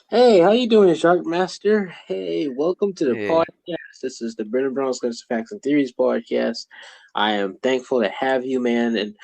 Hey, how you doing, Shark Master? Hey, welcome to the Yeah. podcast. This is the Brendan Brown's Guns, Facts, and Theories podcast. I am thankful to have you, man, and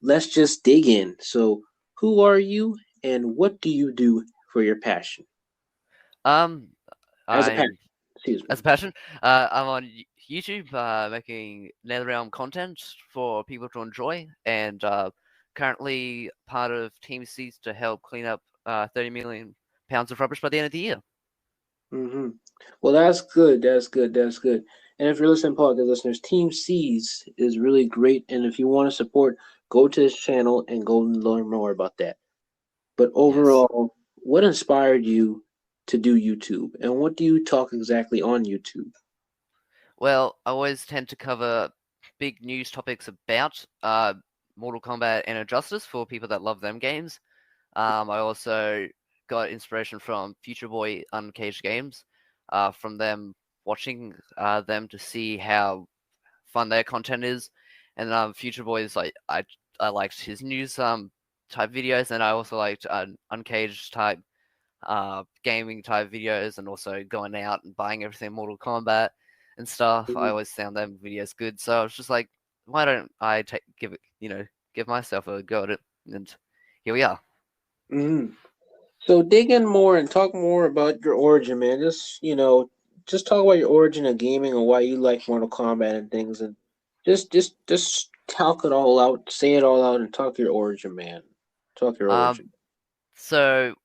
let's just dig in. So, who are you, and what do you do for your passion? Um, As a passion, I'm excuse as me. a passion. I'm on YouTube making NetherRealm content for people to enjoy, and currently part of Team Seas to help clean up 30 million pounds of rubbish by the end of the year. hmm Well, that's good. That's good. That's good. And if you're listening, podcast listeners, Team C's is really great. And if you want to support, go to this channel and go and learn more about that. But Yes. overall, what inspired you to do YouTube, and what do you talk exactly on YouTube? Well, I always tend to cover big news topics about Mortal Kombat and Injustice for people that love them games. I also got inspiration from Future Boy Uncaged Games, from them watching them to see how fun their content is, and Future Boy is like I liked his news type videos, and I also liked Uncaged type gaming type videos, and also going out and buying everything Mortal Kombat and stuff. I Mhm. always found them videos good, so I was just like, why don't I give it, give myself a go at it, and here we are. Mhm. So dig in more and talk more about your origin, man. Just talk about your origin of gaming and why you like Mortal Kombat and things, and just talk it all out, say it all out, and talk your origin, man. Talk your origin. Um, so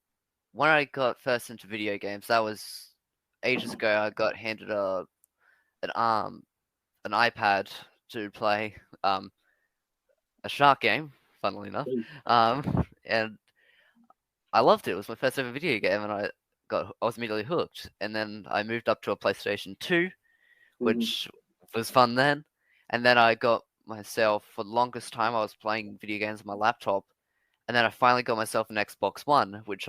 when I got first into video games, that was ages ago. I got handed an um an iPad to play a shark game, funnily enough. And I loved it. It was my first ever video game, and I was immediately hooked. And then I moved up to a PlayStation 2, Mm-hmm. which was fun then. And then I got myself, for the longest time I was playing video games on my laptop, and then I finally got myself an Xbox One, which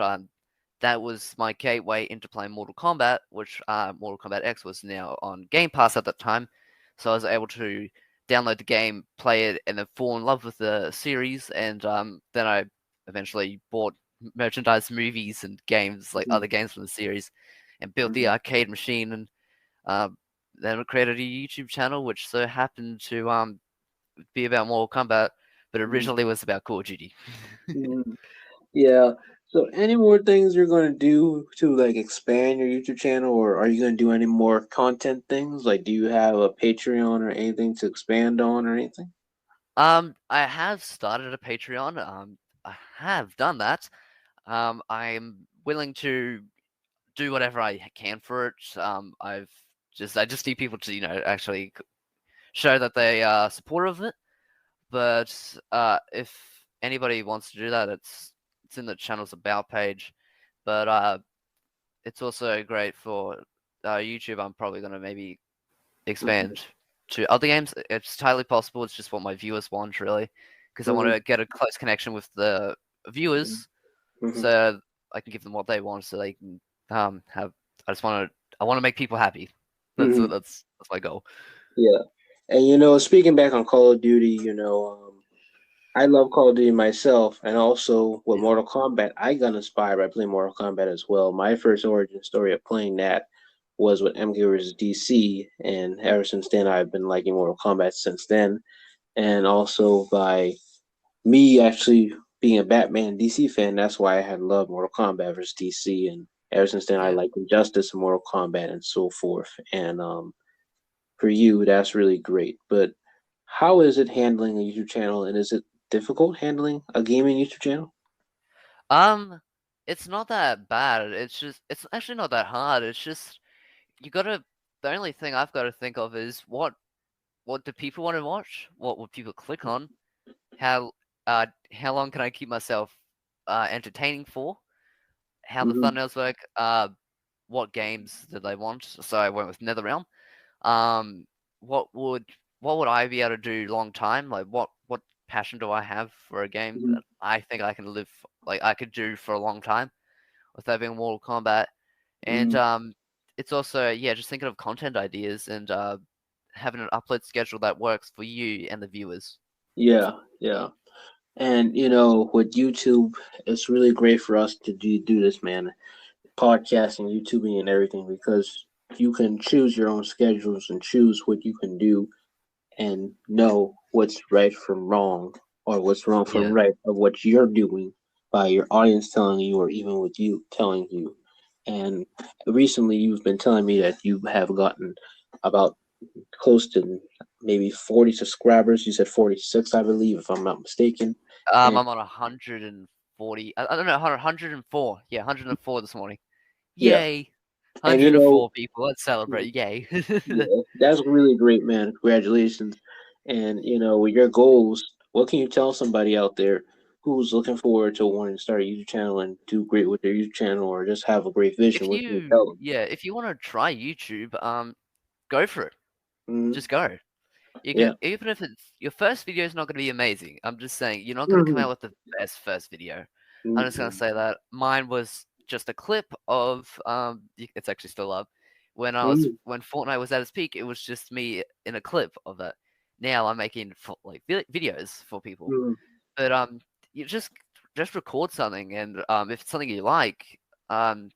that was my gateway into playing Mortal Kombat, which Mortal Kombat X was now on Game Pass at that time. So I was able to download the game, play it, and then fall in love with the series. And then I eventually bought merchandise, movies, and games like other games from the series, and built the Mm-hmm. arcade machine. And uh, then I created a YouTube channel, which so happened to be about Mortal Kombat, but originally was about Call of Duty. Mm-hmm. Yeah. So, any more things you're going to do to like expand your YouTube channel, or are you going to do any more content things? Like, do you have a Patreon or anything to expand on or anything? I have started a Patreon. I have done that. I'm willing to do whatever I can for it. I just need people to, actually show that they are supportive of it. But if anybody wants to do that, it's in the channel's about page. But it's also great for YouTube. I'm probably gonna maybe Mm-hmm. expand to other games. It's entirely possible. It's just what my viewers want, really, because I want Mm-hmm. to get a close connection with the viewers, Mm-hmm. so I can give them what they want, so they can have. I want to make people happy. Mm-hmm. That's my goal. Yeah. And speaking back on Call of Duty, I love Call of Duty myself, and also with Yeah. Mortal Kombat, I got inspired by playing Mortal Kombat as well. My first origin story of playing that was with MK vs. DC, and ever since then, I've been liking Mortal Kombat since then. And also by me actually being a Batman DC fan, that's why I had loved Mortal Kombat vs. DC, and ever since then, I Yeah. like Injustice and Mortal Kombat and so forth. And for you, that's really great. But how is it handling a YouTube channel, and is it difficult handling a gaming YouTube channel? Um, it's not that bad. It's actually not that hard. It's just you gotta. The only thing I've got to think of is what do people want to watch? What would people click on? How how long can I keep myself entertaining for? How the Mm-hmm. thumbnails work? What games did they want? So I went with NetherRealm. Um, what would what would I be able to do long time? Like what passion do I have for a game Mm-hmm. that I think I can live like I could do for a long time without being Mortal Kombat? And Mm-hmm. it's also yeah, just thinking of content ideas and having an upload schedule that works for you and the viewers. Yeah, yeah. And with YouTube, it's really great for us to do this, man. podcasting, YouTubing, and everything because you can choose your own schedules and choose what you can do and know what's right from wrong or what's wrong from Yeah. right of what you're doing by your audience telling you or even with you telling you. And recently you've been telling me that you have gotten about close to maybe 40 subscribers. You said 46, I believe, if I'm not mistaken. And I'm on 140. I don't know, 104. Yeah, 104 this morning. yeah, Yay! and you know, 104 people. Let's celebrate. Yay! yeah, that's really great, man. Congratulations. And with your goals, what can you tell somebody out there who's looking forward to wanting to start a YouTube channel and do great with their YouTube channel or just have a great vision? If What can you you tell them? yeah, if you want to try YouTube, go for it. Hmm. Just go. You can Yeah. even if it's your first video is not going to be amazing. I'm just saying you're not going to come Hmm. out with the best first video. I'm just going to Hmm. say that mine was just a clip of it's actually still up. Hmm. When Fortnite was at its peak, it was just me in a clip of it. Now I'm making like videos for people. Hmm. But you just record something, and if it's something you like, um,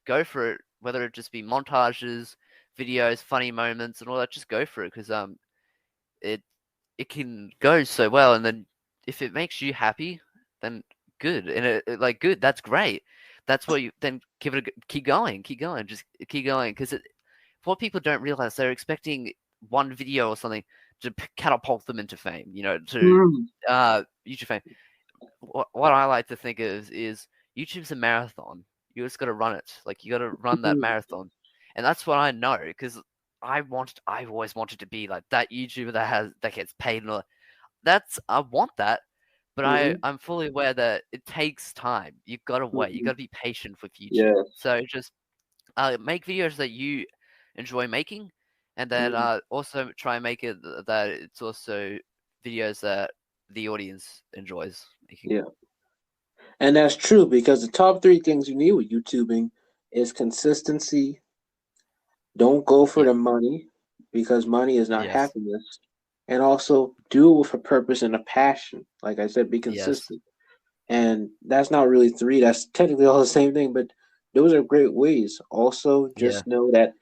go for it. Whether it just be montages, videos, funny moments, and all that, just go for it because it it can go so well. And then if it makes you happy, then good. And like good, that's great. That's what you then give it. Keep going, just keep going because what people don't realize they're expecting one video or something to catapult them into fame. You know, to Hmm. YouTube fame. What I like to think of is YouTube's a marathon. You just got to run it. Like you got to run that Hmm. marathon, and that's what I know because I've always wanted to be like that YouTuber that gets paid and all. I want that, but Hmm. I'm fully aware that it takes time. You've got to wait. You've Hmm. got to be patient with YouTube. Yeah. So just make videos that you enjoy making, and then Hmm. also try and make it that it's also videos that the audience enjoys making. Yeah. And that's true because the top three things you need with YouTubing is consistency. Don't go for Yeah. the money because money is not Yes. happiness. And also do it with a purpose and a passion. Like I said, be Yes. consistent. And that's not really three, that's technically all the same thing, but those are great ways. Also, Yeah. just know that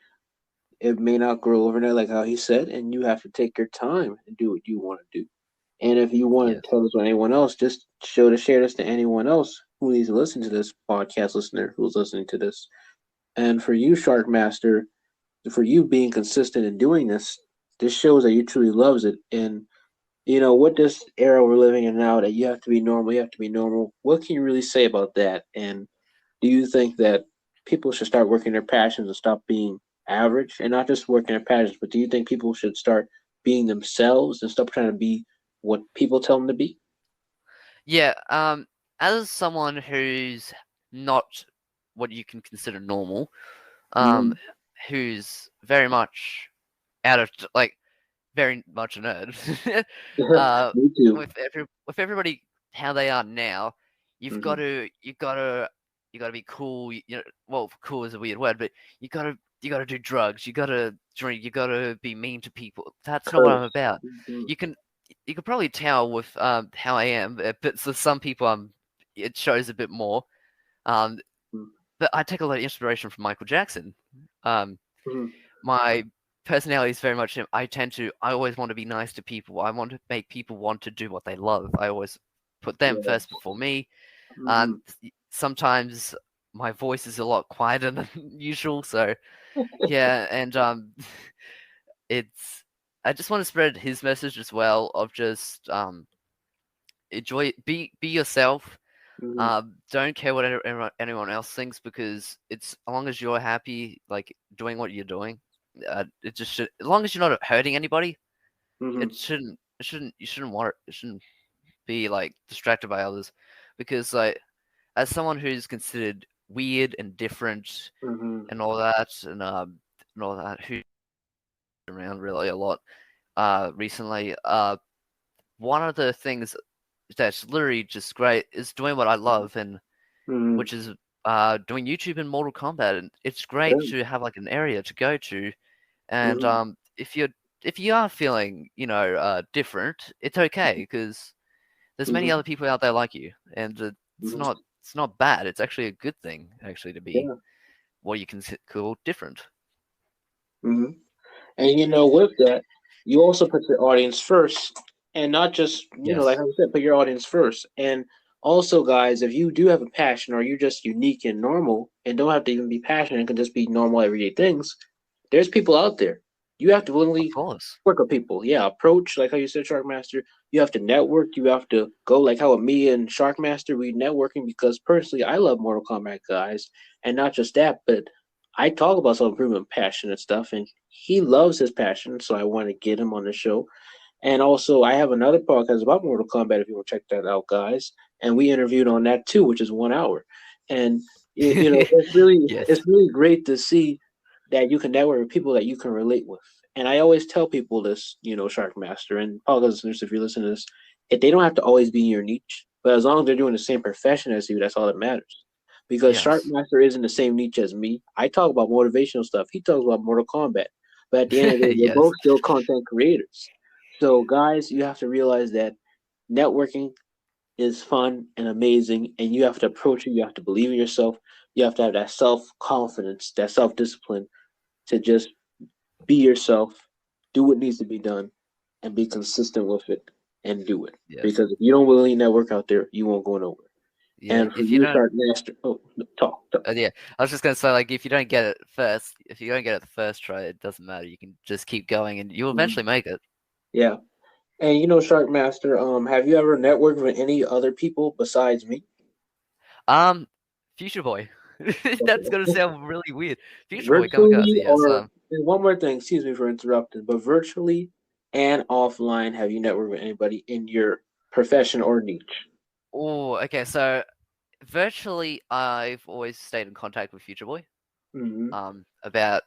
it may not grow overnight, like how he said, and you have to take your time and do what you want to do. And if you want to Yes. tell this to anyone else, just share this to anyone else who needs to listen to this podcast listener who's listening to this. And for you, Shark Master, for you being consistent in doing this shows that you truly loves it. And with this era we're living in now, that you have to be normal, you have to be normal. What can you really say about that? And do you think that people should start working their passions and stop being average, and not just working their passions, but do you think people should start being themselves and stop trying to be what people tell them to be? Yeah. As someone who's not what you can consider normal, um, Mm-hmm. who's very much out of like very much a nerd. Me too. With everybody how they are now, Mm-hmm. you gotta be cool. You know, well, cool is a weird word, but you gotta do drugs. You gotta drink. You gotta be mean to people. That's not what I'm Curse. about. Mm-hmm. You can you can probably tell with how I am, but for some people, it shows a bit more. Um, but I take a lot of inspiration from Michael Jackson. Um, Mm-hmm. my personality is very much I always want to be nice to people. I want to make people want to do what they love. I always put them first Yes. before me. Mm-hmm. Sometimes my voice is a lot quieter than usual, so yeah, and it's I just want to spread his message as well of just enjoy be yourself. Mm-hmm. Don't care what anyone else thinks because it's as long as you're happy, like doing what you're doing, it just should. As long as you're not hurting anybody, Mm-hmm. it shouldn't. You shouldn't want it. It shouldn't be like distracted by others, because like as someone who's considered weird and different Mm-hmm. and all that, who around really a lot recently. One of the things that's literally just great is doing what I love and Mm-hmm. which is doing YouTube and Mortal Kombat, and it's great Yeah. to have like an area to go to. And Mm-hmm. if you are feeling different, it's okay because there's many Mm-hmm. other people out there like you, and Mm-hmm. it's not bad. It's actually a good thing actually to be. Yeah. what you can call different. Hmm. And with that, you also put your audience first, and not just like Yes, I said, put your audience first. And also, guys, if you do have a passion, or you're just unique and normal, and don't have to even be passionate, it can just be normal everyday things. There's people out there. You have to of willingly course. work with people. Yeah, approach like how you said, Sharkmaster. You have to network. You have to go like how with me and Sharkmaster we networking because personally I love Mortal Kombat guys, and not just that, but I talk about self improvement, passion and stuff, and he loves his passion, so I want to get him on the show. And also, I have another podcast about Mortal Kombat. If you want to check that out, guys, and we interviewed on that too, which is 1 hour. And it's really Yes. it's really great to see that you can network with people that you can relate with. And I always tell people this, Shark Master and podcast listeners, if you're listening to this, if they don't have to always be in your niche, but as long as they're doing the same profession as you, that's all that matters. Because Shark Yes. Master isn't the same niche as me. I talk about motivational stuff. He talks about Mortal Kombat. But at the end of the day, we're Yes. both still content creators. So, guys, you have to realize that networking is fun and amazing, and you have to approach it. You have to believe in yourself. You have to have that self confidence, that self discipline to just be yourself, do what needs to be done, and be consistent with it and do it. Yes. Because if you don't willingly network out there, you won't go nowhere. Yeah. And for If you you, don't, Shark Master, oh, no, talk. yeah, I was just gonna say, like, if you don't get it first, if you don't get it the first try, it doesn't matter. You can just keep going, and you'll Mhm. eventually make it. Yeah. And Shark Master, have you ever networked with any other people besides me? Um, Future Boy. That's gonna Okay. sound really weird. Future Boy Kamikaze. Virtually, Yes. or and one more thing, excuse me for interrupting, but virtually and offline, have you networked with anybody in your profession or niche? Oh, okay. So virtually, I've always stayed in contact with Future Boy. Mm-hmm. About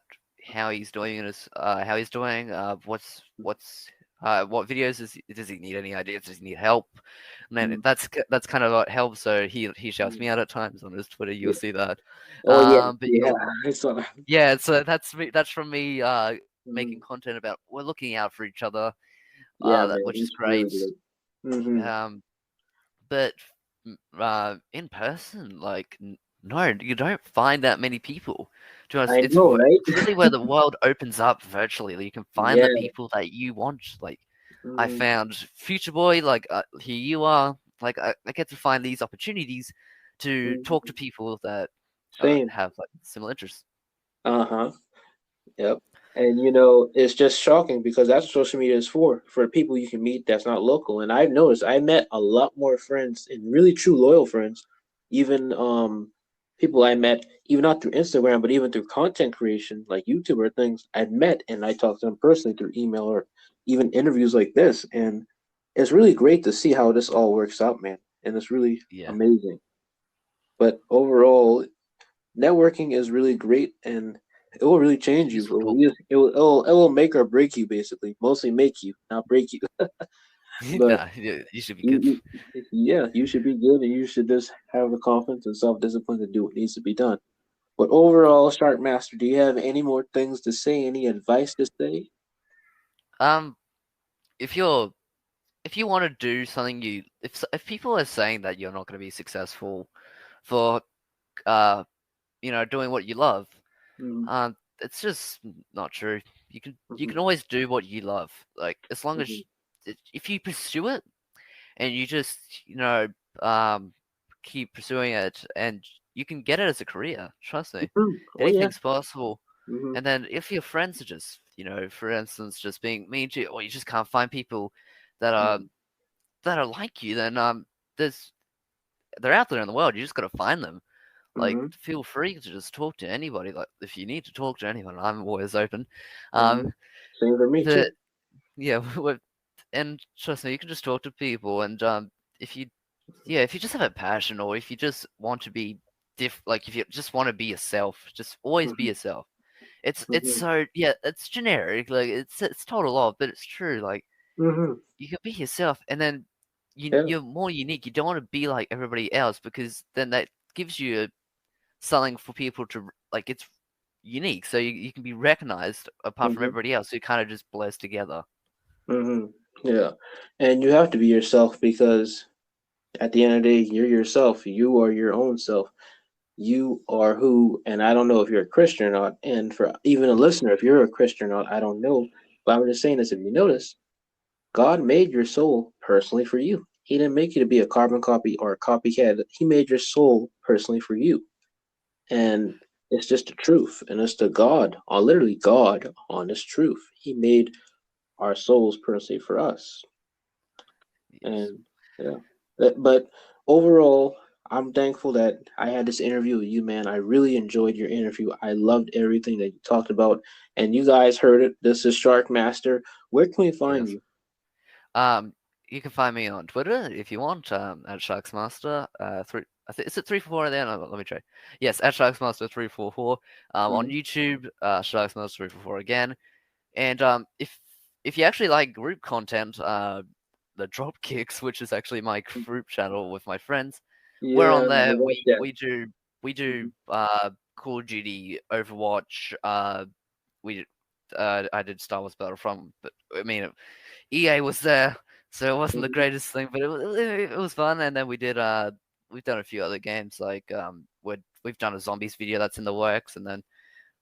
how he's doing in his, how he's doing, what videos does he need, any ideas, does he need help? And then Mm-hmm. that's kind of what helps. So he shouts me out at times on his Twitter. You'll Yeah. see that. Oh yeah, But yeah. yeah, I saw that. yeah. So that's me. That's from me Mm-hmm. making content about we're looking out for each other, Yeah, man, which is it's really great. good. Mm-hmm. Um, but in person, like no, you don't find that many people. To be honest, I know, right? it's really where the world opens up virtually. Like, you can find the Yeah. people that you want. Like I Mm-hmm. found Future Boy. Like here you are. Like I get to find these opportunities to talk to Mm-hmm. people that Same. have like similar interests. Uh huh. Yep. And it's just shocking because that's what social media is for people you can meet that's not local. And I've noticed I met a lot more friends and really true loyal friends, even people I met even not through Instagram, but even through content creation like YouTube or things I'd met and I talked to them personally through email or even interviews like this. And it's really great to see how this all works out, man. And it's really Yeah, amazing. But overall, networking is really great and it will really it's a change you. useful tool. It will make or break you basically. Mostly make you, not break you. But Nah, you should be good. you, yeah, you should be good and you should just have the confidence and self discipline to do what needs to be done. But overall, Shark Master, do you have any more things to say? Any advice to say? Um, if you're if you want to do something, if people are saying that you're not going to be successful for uh doing what you love, Mm-hmm. it's just not true. You Mm-hmm. can always do what you love. Like as long as Mm-hmm. if you pursue it and you just um keep pursuing it, and you can get it as a career. Trust me, Oh yeah. anything's possible. Mm-hmm. And then if your friends are just for instance, just being mean to you, or you just can't find people that are like you, then there's they're out there in the world. You just got to find them. Like, Mm-hmm. feel free to just talk to anybody. Like, if you need to talk to anyone, I'm always open. Mm-hmm. Um, Same for me too. but yeah, and trust me, you can just talk to people. And if you, yeah, if you just have a passion, or if you just want to be like if you just want to be yourself, just always be Mm-hmm. yourself. It's Mm-hmm. so yeah, it's generic. Like it's told a lot, but it's true. Like Mm-hmm. you can be yourself, and then Yeah. you're more unique. You don't want to be like everybody else, because then that gives you something for people to like. It's unique, so you can be recognized apart from Mm-hmm. everybody else. So it kind of just blurs together. Mm-hmm. Yeah. And you have to be yourself because at the end of the day, you're yourself. You are your own self. you are who, and I don't know if you're a Christian or not, and for even a listener, if you're a Christian or not, I don't know, but I'm just saying this, if you notice, God made your soul personally for you. He didn't make you to be a carbon copy or a copycat. He made your soul personally for you. And it's just the truth. And it's the God, or literally God, honest truth. He made our souls personally for us. Yes. And yeah. But overall, I'm thankful that I had this interview with you, man. I really enjoyed your interview. I loved everything that you talked about. And you guys heard it. This is Shark Master. Where can we find Yes. you? Um, you can find me on Twitter if you want, at Sharksmaster. Is it 344 there? No, let me check. Yes, at Sharksmaster 344. On Mhm. YouTube, Sharksmaster 344 again. And if you actually like group content, the Dropkicks, which is actually my group channel with my friends, we're Yeah, on I there. watched that. We do Mhm. Call of Duty, Overwatch. We I did Star Wars Battlefront, but I mean EA was there, so it wasn't the Mhm. greatest thing, but it was fun. And then we've done a few other games like we've done a zombies video that's in the works, and then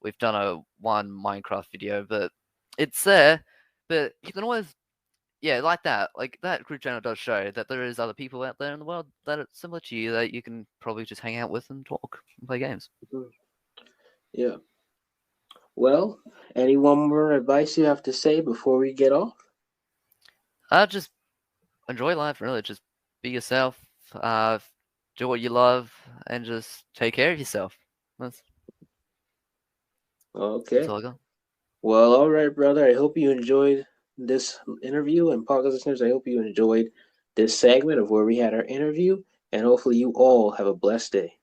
we've done a one Minecraft video, but it's there. But you can always, yeah, like that group channel does show that there is other people out there in the world that are similar to you that you can probably just hang out with and talk and play games. Mhm. Yeah. Well, any one more advice you have to say before we get off? Just enjoy life, really. Just be yourself. Do what you love, and just take care of yourself. That's that's Okay. all I got. Well, all right, brother. I hope you enjoyed this interview, and podcast listeners, I hope you enjoyed this segment of where we had our interview, and hopefully you all have a blessed day.